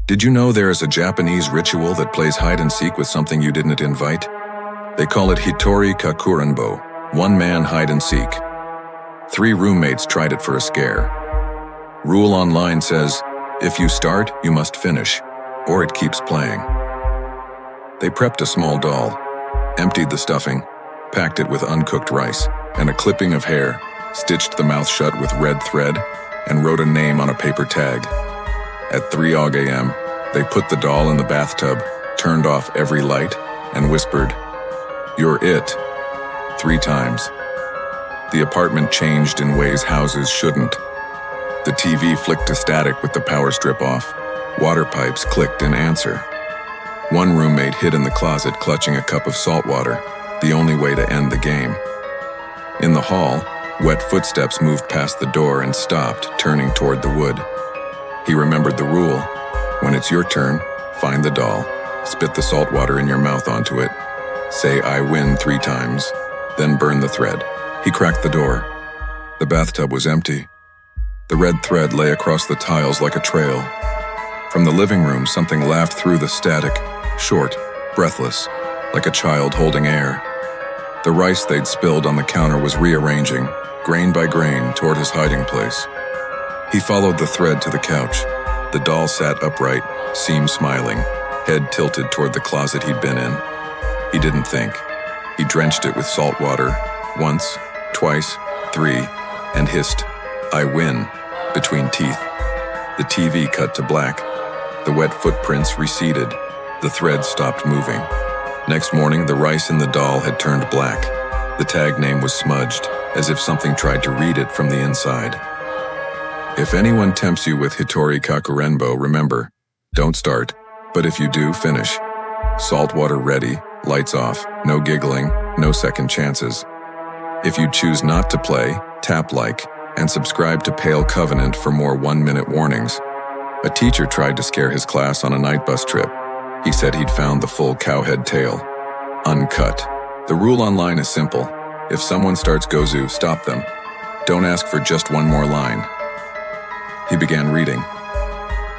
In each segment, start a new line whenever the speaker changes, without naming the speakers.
Did you know there is a Japanese ritual that plays hide and seek with something you didn't invite? They call it Hitori Kakurenbo, one-man hide and seek. 3 roommates tried it for a scare. Rule online says, if you start, you must finish, or it keeps playing. They prepped a small doll, emptied the stuffing, packed it with uncooked rice, and a clipping of hair, stitched the mouth shut with red thread, and wrote a name on a paper tag. At 3 a.m., they put the doll in the bathtub, turned off every light, and whispered, "You're it," 3 times. The apartment changed in ways houses shouldn't. The TV flicked to static with the power strip off. Water pipes clicked in answer. One roommate hid in the closet clutching a cup of salt water, the only way to end the game. In the hall, wet footsteps moved past the door and stopped, turning toward the wood. He remembered the rule. When it's your turn, find the doll, spit the salt water in your mouth onto it, say "I win" 3 times, then burn the thread. He cracked the door. The bathtub was empty. The red thread lay across the tiles like a trail. From the living room, something laughed through the static, short, breathless, like a child holding air. The rice they'd spilled on the counter was rearranging, grain by grain, toward his hiding place. He followed the thread to the couch. The doll sat upright, seam smiling, head tilted toward the closet he'd been in. He didn't think. He drenched it with salt water, once, twice, 3, and hissed, "I win," between teeth. The TV cut to black. The wet footprints receded. The thread stopped moving. Next morning, the rice in the doll had turned black. The tag name was smudged, as if something tried to read it from the inside. If anyone tempts you with Hitori Kakurenbo, remember, don't start, but if you do, finish. Salt water ready, lights off, no giggling, no second chances. If you choose not to play, tap like, and subscribe to Pale Covenant for more 1-minute warnings. A teacher tried to scare his class on a night bus trip. He said he'd found the full cowhead tale. Uncut. The rule online is simple. If someone starts Gozu, stop them. Don't ask for just one more line. He began reading.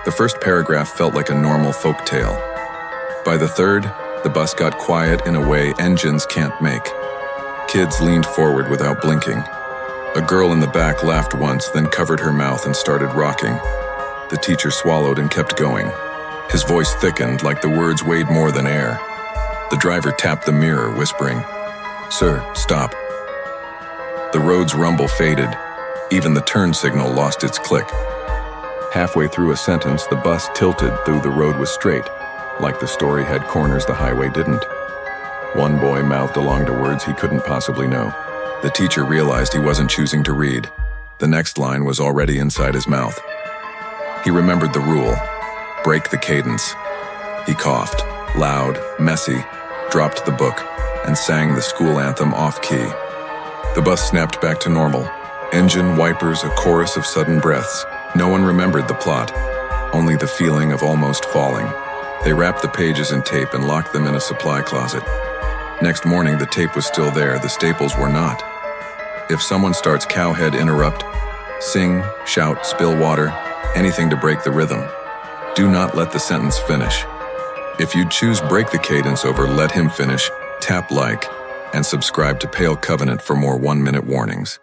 The first paragraph felt like a normal folk tale. By the 3rd, the bus got quiet in a way engines can't make. Kids leaned forward without blinking. A girl in the back laughed once, then covered her mouth and started rocking. The teacher swallowed and kept going. His voice thickened like the words weighed more than air. The driver tapped the mirror, whispering, "Sir, stop." The road's rumble faded. Even the turn signal lost its click. Halfway through a sentence, the bus tilted though the road was straight, like the story had corners the highway didn't. One boy mouthed along to words he couldn't possibly know. The teacher realized he wasn't choosing to read. The next line was already inside his mouth. He remembered the rule. Break the cadence. He coughed, loud, messy, dropped the book, and sang the school anthem off-key. The bus snapped back to normal. Engine, wipers, a chorus of sudden breaths. No one remembered the plot, only the feeling of almost falling. They wrapped the pages in tape and locked them in a supply closet. Next morning, the tape was still there, the staples were not. If someone starts cowhead, interrupt. Sing, shout, spill water, anything to break the rhythm. Do not let the sentence finish. If you choose break the cadence over let him finish, tap like, and subscribe to Pale Covenant for more 1-minute warnings.